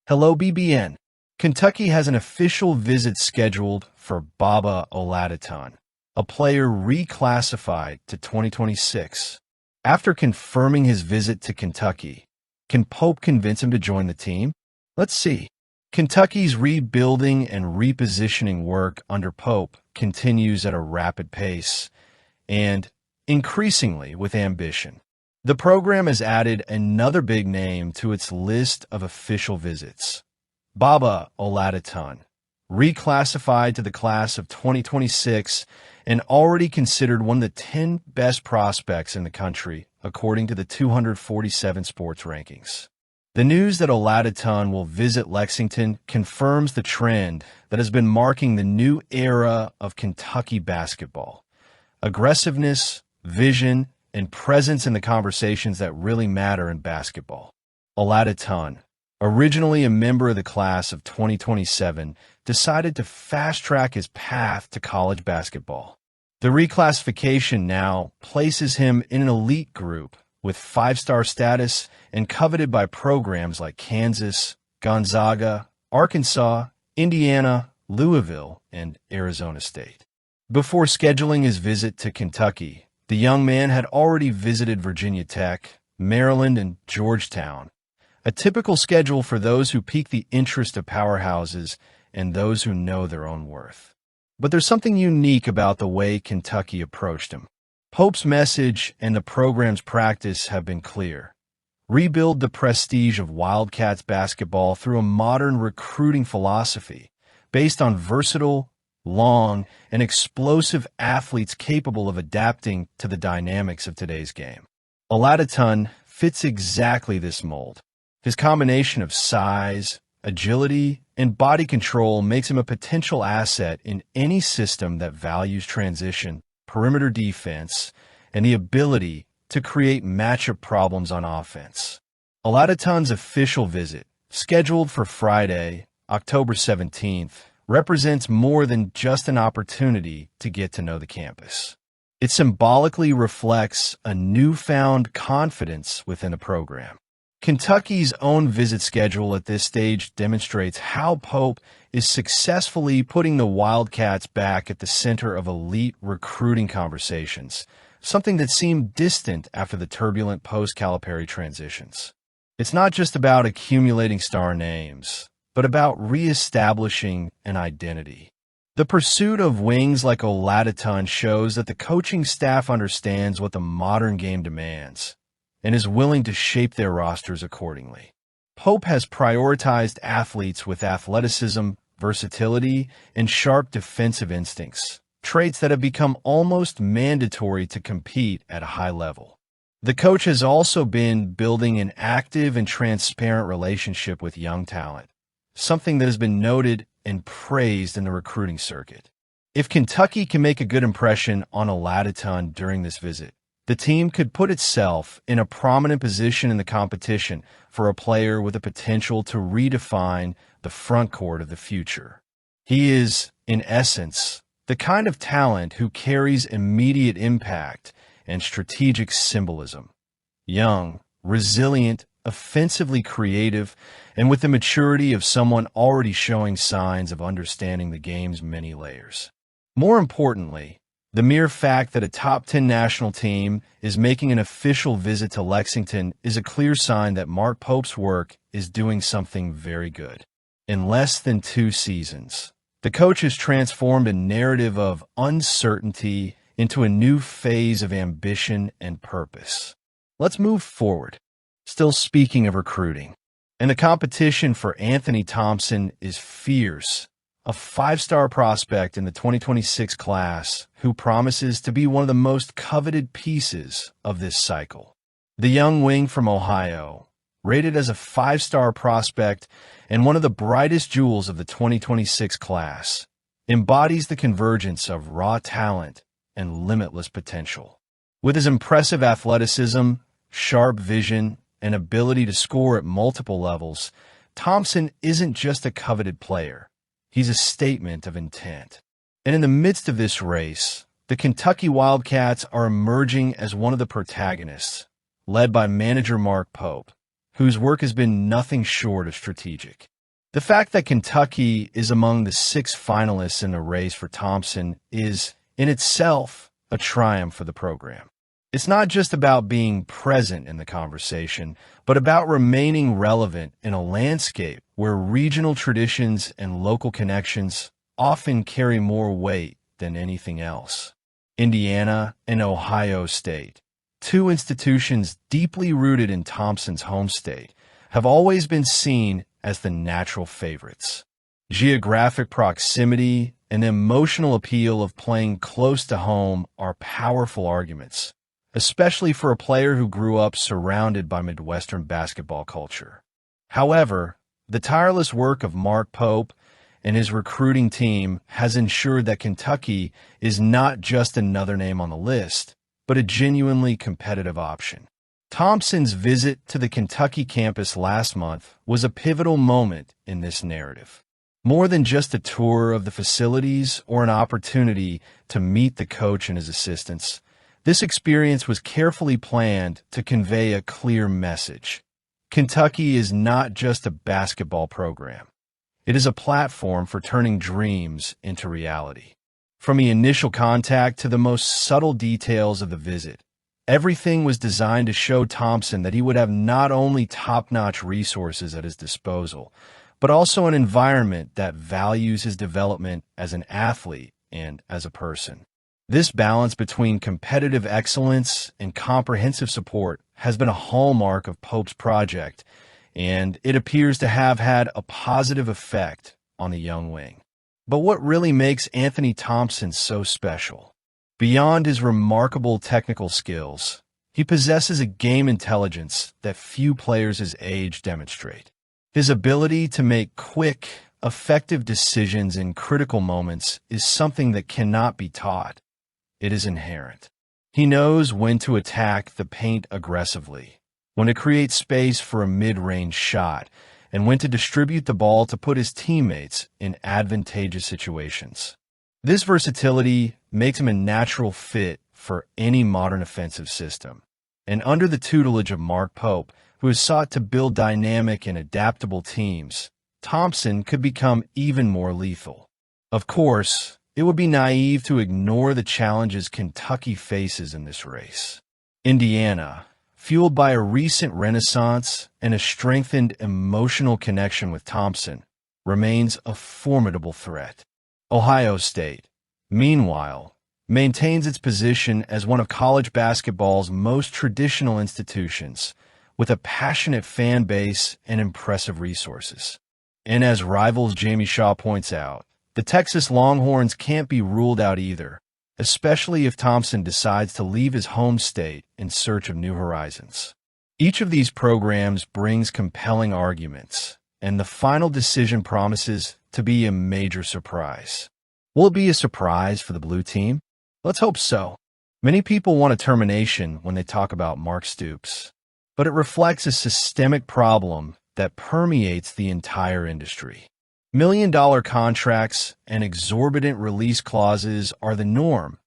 Hello, BBN. Kentucky has an official visit scheduled for Baba Oladotun, a player reclassified to 2026. After confirming his visit to Kentucky, can Pope convince him to join the team? Let's see. Kentucky's rebuilding and repositioning work under Pope continues at a rapid pace and increasingly with ambition. The program has added another big name to its list of official visits. Baba Oladotun, reclassified to the class of 2026 and already considered one of the 10 best prospects in the country, according to the 247 sports rankings. The news that Oladotun will visit Lexington confirms the trend that has been marking the new era of Kentucky basketball. Aggressiveness, vision, and presence in the conversations that really matter in basketball. Oladotun, originally a member of the class of 2027, decided to fast-track his path to college basketball. The reclassification now places him in an elite group with five-star status and coveted by programs like Kansas, Gonzaga, Arkansas, Indiana, Louisville, and Arizona State. Before scheduling his visit to Kentucky, the young man had already visited Virginia Tech, Maryland, and Georgetown, a typical schedule for those who pique the interest of powerhouses and those who know their own worth. But there's something unique about the way Kentucky approached him. Pope's message and the program's practice have been clear. Rebuild the prestige of Wildcats basketball through a modern recruiting philosophy based on versatile, long, and explosive athletes capable of adapting to the dynamics of today's game. Oladotun fits exactly this mold. His combination of size, agility, and body control makes him a potential asset in any system that values transition, perimeter defense, and the ability to create matchup problems on offense. Oladotun's official visit, scheduled for Friday, October 17th, represents more than just an opportunity to get to know the campus. It symbolically reflects a newfound confidence within the program. Kentucky's own visit schedule at this stage demonstrates how Pope is successfully putting the Wildcats back at the center of elite recruiting conversations, something that seemed distant after the turbulent post-Calipari transitions. It's not just about accumulating star names, but about reestablishing an identity. The pursuit of wings like Oladotun shows that the coaching staff understands what the modern game demands and is willing to shape their rosters accordingly. Pope has prioritized athletes with athleticism, versatility, and sharp defensive instincts, traits that have become almost mandatory to compete at a high level. The coach has also been building an active and transparent relationship with young talent, something that has been noted and praised in the recruiting circuit. If Kentucky can make a good impression on Oladotun during this visit, the team could put itself in a prominent position in the competition for a player with the potential to redefine the front court of the future. He is, in essence, the kind of talent who carries immediate impact and strategic symbolism. Young, resilient, offensively creative, and with the maturity of someone already showing signs of understanding the game's many layers. More importantly, the mere fact that a top 10 national team is making an official visit to Lexington is a clear sign that Mark Pope's work is doing something very good. In less than 2 seasons, the coach has transformed a narrative of uncertainty into a new phase of ambition and purpose. Let's move forward. Still speaking of recruiting, and the competition for Anthony Thompson is fierce, a 5-star prospect in the 2026 class who promises to be one of the most coveted pieces of this cycle. The young wing from Ohio, rated as a 5-star prospect and one of the brightest jewels of the 2026 class, embodies the convergence of raw talent and limitless potential. With his impressive athleticism, sharp vision, and ability to score at multiple levels, Thompson isn't just a coveted player. He's a statement of intent. And in the midst of this race, the Kentucky Wildcats are emerging as one of the protagonists, led by manager Mark Pope, whose work has been nothing short of strategic. The fact that Kentucky is among the 6 finalists in the race for Thompson is, in itself, a triumph for the program. It's not just about being present in the conversation, but about remaining relevant in a landscape where regional traditions and local connections often carry more weight than anything else. Indiana and Ohio State, 2 institutions deeply rooted in Thompson's home state, have always been seen as the natural favorites. Geographic proximity and the emotional appeal of playing close to home are powerful arguments, especially for a player who grew up surrounded by Midwestern basketball culture. However, the tireless work of Mark Pope and his recruiting team has ensured that Kentucky is not just another name on the list, but a genuinely competitive option. Thompson's visit to the Kentucky campus last month was a pivotal moment in this narrative. More than just a tour of the facilities or an opportunity to meet the coach and his assistants, this experience was carefully planned to convey a clear message. Kentucky is not just a basketball program. It is a platform for turning dreams into reality. From the initial contact to the most subtle details of the visit, everything was designed to show Thompson that he would have not only top-notch resources at his disposal, but also an environment that values his development as an athlete and as a person. This balance between competitive excellence and comprehensive support has been a hallmark of Pope's project, and it appears to have had a positive effect on the young wing. But what really makes Anthony Thompson so special? Beyond his remarkable technical skills, he possesses a game intelligence that few players his age demonstrate. His ability to make quick, effective decisions in critical moments is something that cannot be taught. It is inherent. He knows when to attack the paint aggressively, when to create space for a mid-range shot, and when to distribute the ball to put his teammates in advantageous situations. This versatility makes him a natural fit for any modern offensive system. And under the tutelage of Mark Pope, who has sought to build dynamic and adaptable teams, Thompson could become even more lethal. Of course, it would be naive to ignore the challenges Kentucky faces in this race. Indiana, fueled by a recent renaissance and a strengthened emotional connection with Thompson, remains a formidable threat. Ohio State, meanwhile, maintains its position as one of college basketball's most traditional institutions, with a passionate fan base and impressive resources. And as rivals Jamie Shaw points out, the Texas Longhorns can't be ruled out either, especially if Thompson decides to leave his home state in search of new horizons. Each of these programs brings compelling arguments, and the final decision promises to be a major surprise. Will it be a surprise for the blue team? Let's hope so. Many people want a termination when they talk about Mark Stoops, but it reflects a systemic problem that permeates the entire industry. $1 million contracts and exorbitant release clauses are the norm,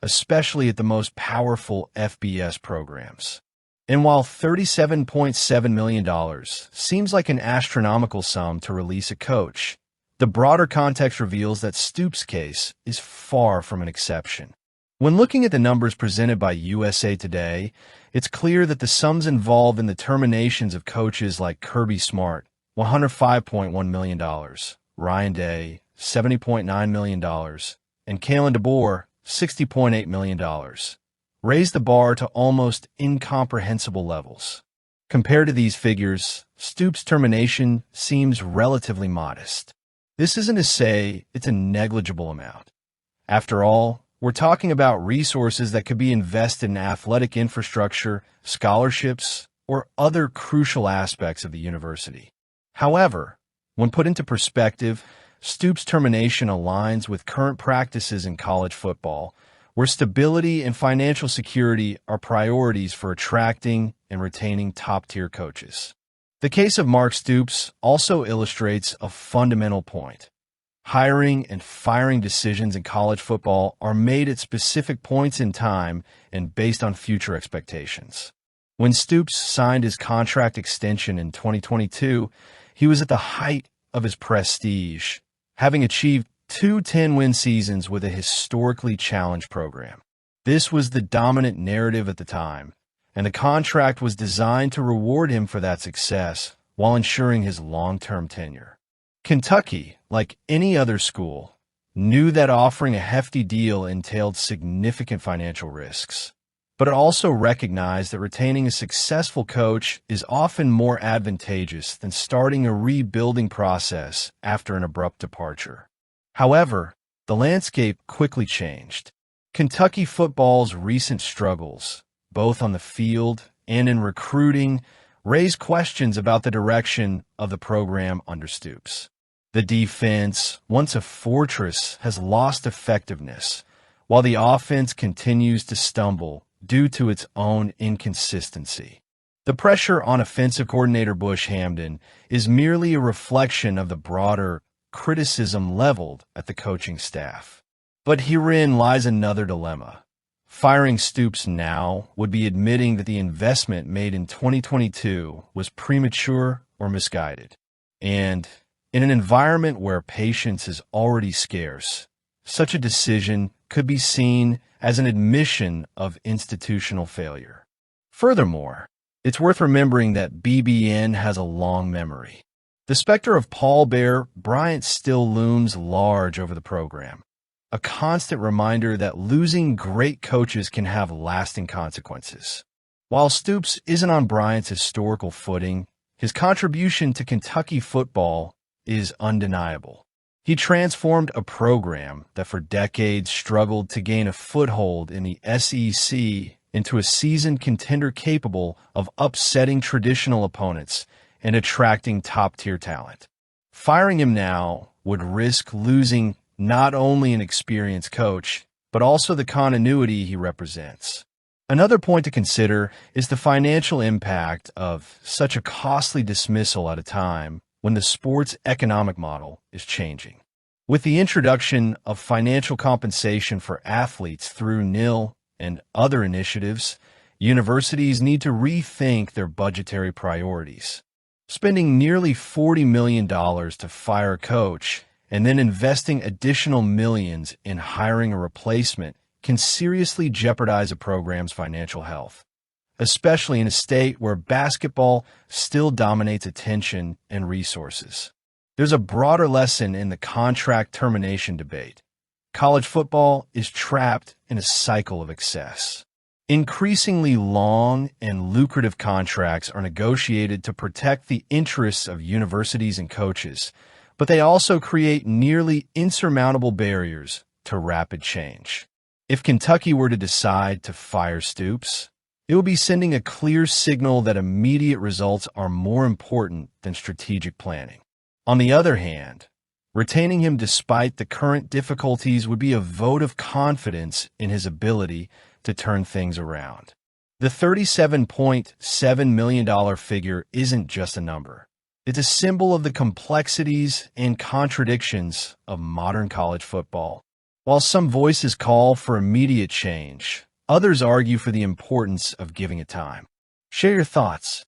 especially at the most powerful FBS programs. And while $37.7 million seems like an astronomical sum to release a coach, the broader context reveals that Stoops' case is far from an exception. When looking at the numbers presented by USA Today, it's clear that the sums involved in the terminations of coaches like Kirby Smart, $105.1 million, Ryan Day, $70.9 million, and Kalen DeBoer, $60.8 million, raised the bar to almost incomprehensible levels. Compared to these figures, Stoops' termination seems relatively modest. This isn't to say it's a negligible amount. After all, we're talking about resources that could be invested in athletic infrastructure, scholarships, or other crucial aspects of the university. However, when put into perspective, Stoops' termination aligns with current practices in college football, where stability and financial security are priorities for attracting and retaining top-tier coaches. The case of Mark Stoops also illustrates a fundamental point. Hiring and firing decisions in college football are made at specific points in time and based on future expectations. When Stoops signed his contract extension in 2022, he was at the height of his prestige, having achieved 2 10-win seasons with a historically challenged program. This was the dominant narrative at the time, and the contract was designed to reward him for that success while ensuring his long-term tenure. Kentucky, like any other school, knew that offering a hefty deal entailed significant financial risks, but it also recognized that retaining a successful coach is often more advantageous than starting a rebuilding process after an abrupt departure. However, the landscape quickly changed. Kentucky football's recent struggles, both on the field and in recruiting, raised questions about the direction of the program under Stoops. The defense, once a fortress, has lost effectiveness, while the offense continues to stumble due to its own inconsistency. The pressure on offensive coordinator Bush Hamdan is merely a reflection of the broader criticism leveled at the coaching staff. But herein lies another dilemma. Firing Stoops now would be admitting that the investment made in 2022 was premature or misguided. And in an environment where patience is already scarce, such a decision could be seen as an admission of institutional failure. Furthermore, it's worth remembering that BBN has a long memory. The specter of Paul Bear Bryant still looms large over the program, a constant reminder that losing great coaches can have lasting consequences. While Stoops isn't on Bryant's historical footing, his contribution to Kentucky football is undeniable. He transformed a program that for decades struggled to gain a foothold in the SEC into a seasoned contender capable of upsetting traditional opponents and attracting top-tier talent. Firing him now would risk losing not only an experienced coach, but also the continuity he represents. Another point to consider is the financial impact of such a costly dismissal at a time when the sport's economic model is changing. With the introduction of financial compensation for athletes through NIL and other initiatives, universities need to rethink their budgetary priorities. Spending nearly $40 million to fire a coach and then investing additional millions in hiring a replacement can seriously jeopardize a program's financial health, especially in a state where basketball still dominates attention and resources. There's a broader lesson in the contract termination debate. College football is trapped in a cycle of excess. Increasingly long and lucrative contracts are negotiated to protect the interests of universities and coaches, but they also create nearly insurmountable barriers to rapid change. If Kentucky were to decide to fire Stoops, it would be sending a clear signal that immediate results are more important than strategic planning. On the other hand, retaining him despite the current difficulties would be a vote of confidence in his ability to turn things around. The $37.7 million figure isn't just a number. It's a symbol of the complexities and contradictions of modern college football. While some voices call for immediate change, others argue for the importance of giving it time. Share your thoughts.